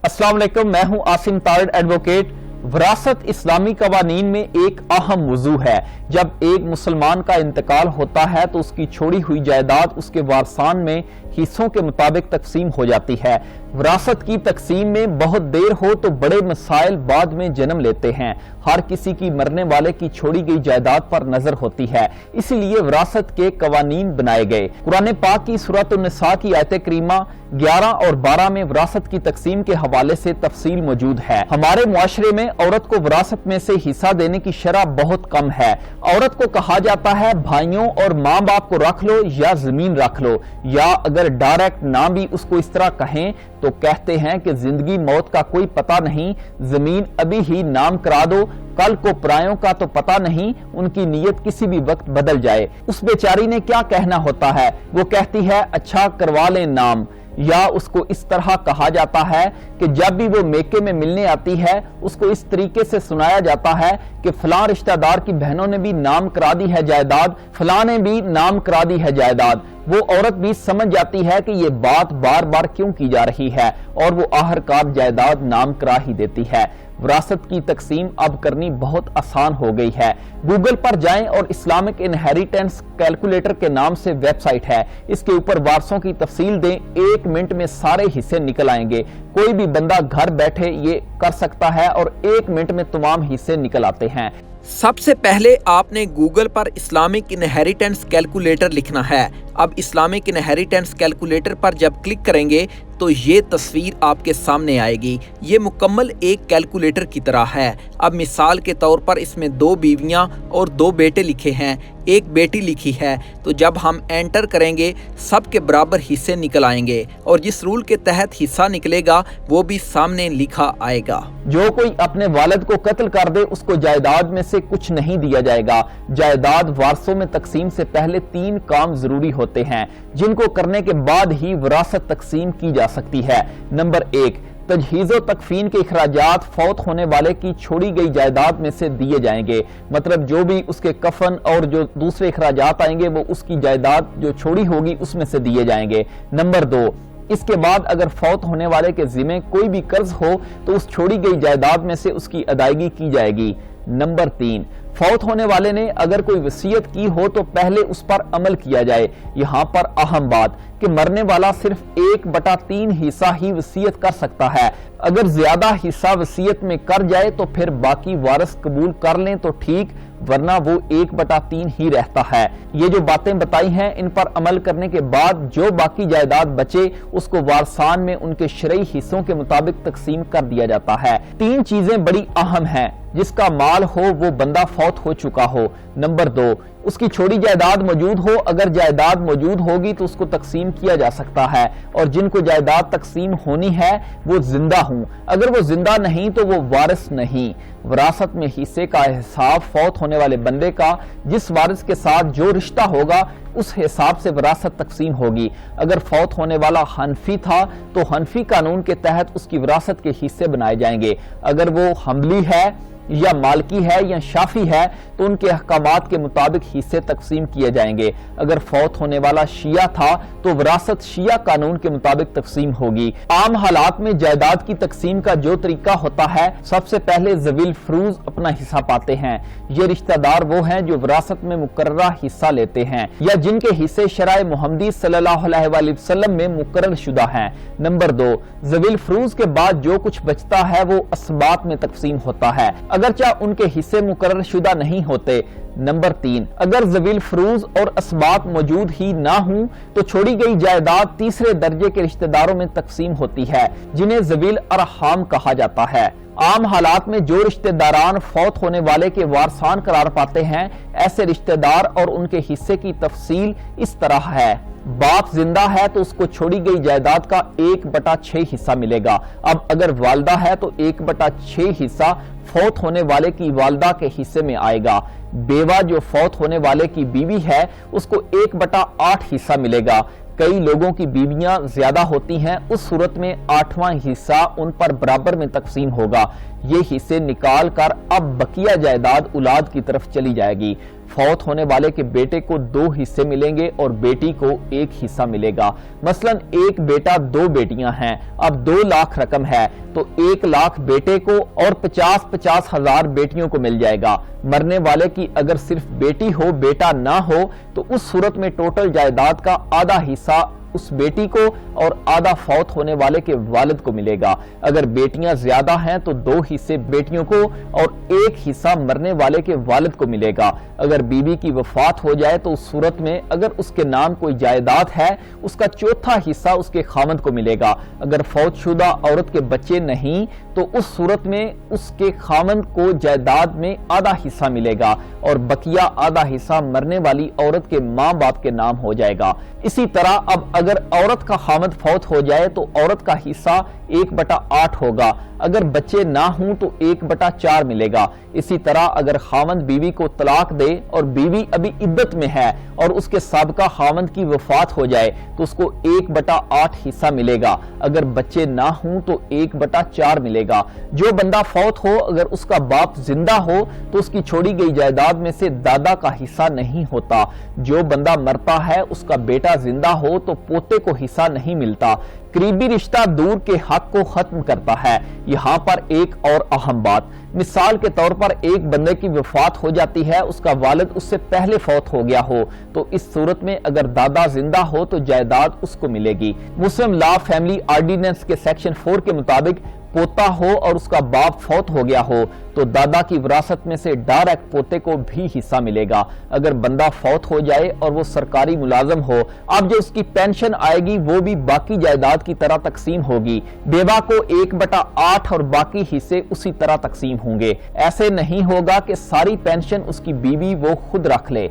अस्सलाम वालेकुम, मैं हूं आसिम तारिड एडवोकेट। विरासत इस्लामी कवानीन में एक अहम मौजू है। जब एक मुसलमान का इंतकाल होता है तो उसकी छोड़ी हुई जायदाद उसके वारसान में हिस्सों के मुताबिक तकसीम हो जाती है। विरासत की तकसीम में बहुत देर हो तो बड़े मसाइल बाद में जन्म लेते हैं। हर किसी की मरने वाले की छोड़ी गई जायदाद पर नजर होती है, इसीलिए विरासत के कवानीन बनाए गए। कुरान पाक की सूरत निसा की आयत करीमा 11 और 12 में विरासत की तकसीम के हवाले से तफसील मौजूद है। हमारे मुआशरे में औरत को विरासत में से हिस्सा देने की शरह बहुत कम है। औरत को कहा जाता है भाइयों और माँ बाप को रख लो या जमीन रख लो, या अगर डायरेक्ट ना भी उसको इस तरह कहें तो कहते हैं कि जिंदगी मौत का कोई पता नहीं, जमीन अभी ही नाम करा दो, कल को परायों का तो पता नहीं, उनकी नीयत किसी भी वक्त बदल जाए। उस बेचारी ने क्या कहना होता है, वो कहती है अच्छा करवा लें नाम। या उसको इस तरह कहा जाता है कि जब भी वो मेके में मिलने आती है उसको इस तरीके से सुनाया जाता है कि फलां रिश्तेदार की बहनों ने भी नाम करा दी है जायदाद, फलां ने भी नाम करा दी है जायदाद। वो औरत भी समझ जाती है कि ये बात बार बार क्यों की जा रही है और वो आखिरकार जायदाद नाम करा ही देती है। विरासत की तकसीम अब करनी बहुत आसान हो गई है। गूगल पर जाएं और इस्लामिक इनहेरिटेंस कैलकुलेटर के नाम से वेबसाइट है, इसके ऊपर वारसों की तफसील दें, 1 मिनट में सारे हिस्से निकल आएंगे। कोई भी बंदा घर बैठे ये कर सकता है और 1 मिनट में तमाम हिस्से निकल आते हैं। सबसे पहले आपने गूगल पर इस्लामिक इनहेरिटेंस कैलकुलेटर लिखना है। अब इस्लामिक इनहेरिटेंस कैलकुलेटर पर जब क्लिक करेंगे तो ये तस्वीर आपके सामने आएगी। ये मुकम्मल एक कैलकुलेटर की तरह है। अब मिसाल के तौर पर इसमें 2 बीवियां और 2 बेटे लिखे हैं, 1 बेटी लिखी है। तो जब हम एंटर करेंगे सब के बराबर हिस्से निकल आएंगे और जिस रूल के तहत हिस्सा निकलेगा वो भी सामने लिखा आएगा। जो कोई अपने वालिद को कत्ल कर दे उसको जायदाद में से कुछ नहीं दिया जाएगा। जायदाद वारसों में तकसीम से पहले 3 काम जरूरी होते हैं जिनको करने के बाद ही विरासत तकसीम की जा सकती है। नंबर 1, तजहीज़ो तकफीन के इखराजात फौत होने वाले की छोड़ी गई जायदाद में से दिए जाएंगे। मतलब जो भी उसके कफन और जो दूसरे इखराजात आएंगे वो उसकी जायदाद जो छोड़ी होगी उसमें से दिए जाएंगे। नंबर 2, इसके बाद अगर फौत होने वाले के जिम्मे कोई भी कर्ज हो तो उस छोड़ी गई जायदाद में से उसकी अदायगी की जाएगी। नंबर 3, फौत होने वाले ने अगर कोई वसीयत की हो तो पहले उस पर अमल किया जाए। यहाँ पर अहम बात कि मरने वाला सिर्फ 1/3 हिस्सा ही वसीयत कर सकता है। अगर ज्यादा हिस्सा वसीयत में कर जाए तो फिर बाकी वारिस कबूल कर लें तो ठीक, वरना वो 1/3 ही रहता है। ये जो बातें बताई हैं इन पर अमल करने के बाद जो बाकी जायदाद बचे उसको वारसान में उनके शरई हिस्सों के मुताबिक तकसीम कर दिया जाता है। 3 चीजें बड़ी अहम हैं। जिसका माल हो वो बंदा फौत हो चुका हो। नंबर 2, उसकी छोड़ी जायदाद मौजूद हो। अगर जायदाद मौजूद होगी तो उसको तकसीम किया जा सकता है और जिनको जायदाद तकसीम होनी है वो जिंदा हूं। अगर वो जिंदा नहीं तो वो वारिस नहीं। विरासत में हिस्से का हिसाब फौत होने वाले बंदे का जिस वारिस के साथ जो रिश्ता होगा उस हिसाब से विरासत तकसीम होगी। अगर फौत होने वाला हनफी था तो हनफी कानून के तहत उसकी विरासत के हिस्से बनाए जाएंगे। अगर वो हम्बली है या मालकी है या शाफी है तो उनके अहकामात के मुताबिक हिस्से तकसीम किए जाएंगे। अगर फौत होने वाला शिया था तो विरासत शिया कानून के मुताबिक तकसीम होगी। आम हालात में जायदाद की तकसीम का जो तरीका होता है, सबसे पहले ज़वील फरूज अपना हिस्सा पाते हैं। ये रिश्तेदार वो हैं जो विरासत में मुकर्ररा हिस्सा लेते हैं या जिनके हिस्से शराय मुहम्मदी सल्लल्लाहु अलैहि वसल्लम में मुकर्रर शुदा हैं। नंबर 2, ज़वील फरूज के बाद जो कुछ बचता है वो असबात में तकसीम होता है, अगरचे उनके हिस्से मुकर्रर शुदा नहीं होते। नंबर 3, अगर ज़वील फरूज और असबात मौजूद ही ना हों तो छोड़ी गई जायदाद तीसरे दर्जे के रिश्तेदारों में तकसीम होती है जिन्हें ज़वील अरहाम कहा जाता है। आम हालात में जो रिश्तेदारान फौत होने वाले के वारसान करार पाते हैं, ऐसे रिश्तेदार और उनके हिस्से की तफसील इस तरह है। बाप जिंदा है तो उसको छोड़ी गई जायदाद का 1/6 हिस्सा मिलेगा। अब अगर वालदा है तो 1/6 हिस्सा फौत होने वाले की वालदा के हिस्से में आएगा। बेवा जो फौत होने वाले की बीवी है उसको 1/8 हिस्सा मिलेगा। कई लोगों की बीवियां ज्यादा होती हैं, उस सूरत में 8वां हिस्सा उन पर बराबर में तकसीम होगा। ये हिस्से निकाल कर अब बकिया जायदाद औलाद की तरफ चली जाएगी। فوت ہونے والے کے بیٹے کو 2 حصے ملیں گے اور بیٹی کو 1 حصہ ملے گا۔ مثلاً ایک بیٹا 2 بیٹیاں ہیں، اب 2 لاکھ رقم ہے تو 1 لاکھ بیٹے کو اور 50 ہزار بیٹیوں کو مل جائے گا۔ مرنے والے کی اگر صرف بیٹی ہو، بیٹا نہ ہو، تو اس صورت میں ٹوٹل جائیداد کا آدھا حصہ اس بیٹی کو اور آدھا فوت ہونے والے کے والد کو ملے گا۔ اگر بیٹیاں زیادہ ہیں تو 2 حصے بیٹیوں کو اور 1 حصہ مرنے والے کے والد کو ملے گا۔ اگر بیوی کی وفات ہو جائے تو اس صورت میں اگر اس کے نام کوئی جائیداد ہے، اس کا چوتھا حصہ اس کے خاوند کو ملے گا۔ اگر فوت شدہ عورت کے بچے نہیں تو اس صورت میں اس کے خاوند کو جائیداد میں آدھا حصہ ملے گا اور بقیہ آدھا حصہ مرنے والی عورت کے ماں باپ کے نام ہو جائے گا۔ اسی طرح اب اگر عورت کا خاوند فوت ہو جائے تو عورت کا حصہ 1/8 ہوگا، اگر بچے نہ ہوں تو 1/4 ملے گا۔ اسی طرح اگر خاوند بیوی کو طلاق دے اور بیوی ابھی عدت میں ہے اور اس کے سابقہ خاوند کی وفات ہو جائے تو اس کو 1/8 حصہ ملے گا، اگر بچے نہ ہوں تو 1/4 ملے گا۔ جو بندہ فوت ہو اگر اس کا باپ زندہ ہو تو اس کی چھوڑی گئی جائیداد میں سے دادا کا حصہ نہیں ہوتا۔ جو بندہ مرتا ہے اس کا بیٹا زندہ ہو تو پوتے کو حصہ نہیں ملتا۔ قریبی رشتہ دور کے حق کو ختم کرتا ہے۔ یہاں پر ایک اور اہم بات، مثال کے طور پر ایک بندے کی وفات ہو جاتی ہے، اس کا والد اس سے پہلے فوت ہو گیا ہو تو اس صورت میں اگر دادا زندہ ہو تو جائیداد اس کو ملے گی۔ مسلم لا فیملی آرڈیننس کے سیکشن 4 کے مطابق پوتا ہو اور اس کا باپ فوت ہو گیا ہو تو دادا کی وراثت میں سے ڈائریکٹ پوتے کو بھی حصہ ملے گا۔ اگر بندہ فوت ہو جائے اور وہ سرکاری ملازم ہو، اب جو اس کی پینشن آئے گی وہ بھی باقی جائیداد کی طرح تقسیم ہوگی۔ بیوہ کو 1/8 اور باقی حصے اسی طرح تقسیم ہوں گے۔ ایسے نہیں ہوگا کہ ساری پینشن اس کی بیوی وہ خود رکھ لے۔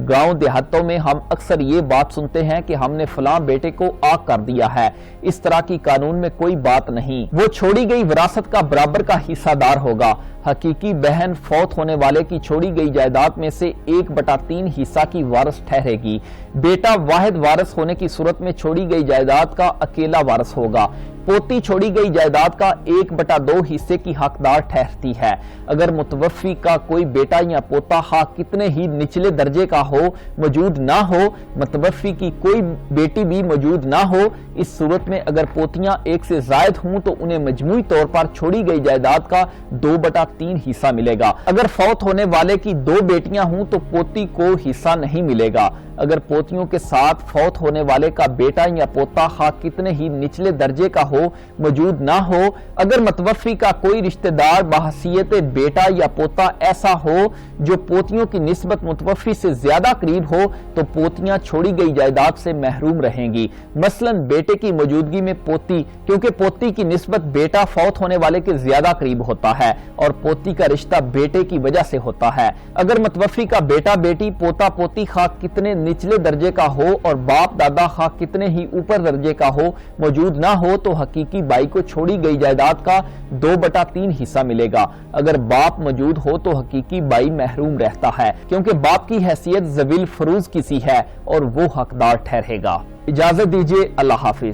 گاؤں دیہاتوں میں ہم اکثر یہ بات سنتے ہیں کہ ہم نے فلاں بیٹے کو آگ کر دیا ہے۔ اس طرح کی قانون میں کوئی بات نہیں، وہ چھوڑی گئی وراثت کا برابر کا حصہ دار ہوگا۔ حقیقی بہن فوت ہونے والے کی چھوڑی گئی جائیداد میں سے 1/3 حصہ کی وارث ٹھہرے گی۔ بیٹا واحد وارث ہونے کی صورت میں چھوڑی گئی جائیداد کا اکیلا وارث ہوگا۔ پوتی چھوڑی گئی جائیداد کا 1/2 حصے کی حقدار ٹھہرتی ہے۔ اگر متوفی کا کوئی بیٹا یا پوتا خواہ کتنے ہی نچلے درجے کا ہو موجود نہ ہو، متوفی کی کوئی بیٹی بھی موجود نہ ہو، اس صورت میں اگر پوتیاں 1 سے زائد ہوں تو انہیں مجموعی طور پر چھوڑی گئی جائیداد کا 2/3 حصہ ملے گا۔ اگر فوت ہونے والے کی 2 بیٹیاں ہوں تو پوتی کو حصہ نہیں ملے گا۔ اگر پوتیوں کے ساتھ فوت ہونے والے کا بیٹا یا پوتا خواہ کتنے ہی نچلے درجے کا ہو موجود نہ ہو، اگر متوفی کا کوئی رشتہ دار بحیثیت بیٹا یا پوتا ایسا ہو جو پوتیوں کی نسبت متوفی سے زیادہ قریب ہو تو پوتیاں چھوڑی گئی جائیداد سے محروم رہیں گی۔ مثلا بیٹے کی موجودگی میں پوتی، کیونکہ پوتی کی نسبت بیٹا فوت ہونے والے کے زیادہ قریب ہوتا ہے اور پوتی کا رشتہ بیٹے کی وجہ سے ہوتا ہے۔ اگر متوفی کا بیٹا بیٹی پوتا پوتی خواہ کتنے نچلے درجے کا ہو اور باپ دادا خواہ کتنے ہی اوپر درجے کا ہو موجود نہ ہو تو حقیقی بائی کو چھوڑی گئی جائیداد کا 2/3 حصہ ملے گا۔ اگر باپ موجود ہو تو حقیقی بائی محروم رہتا ہے کیونکہ باپ کی حیثیت ذوی الفروض کسی ہے اور وہ حقدار ٹھہرے گا۔ اجازت دیجیے، اللہ حافظ۔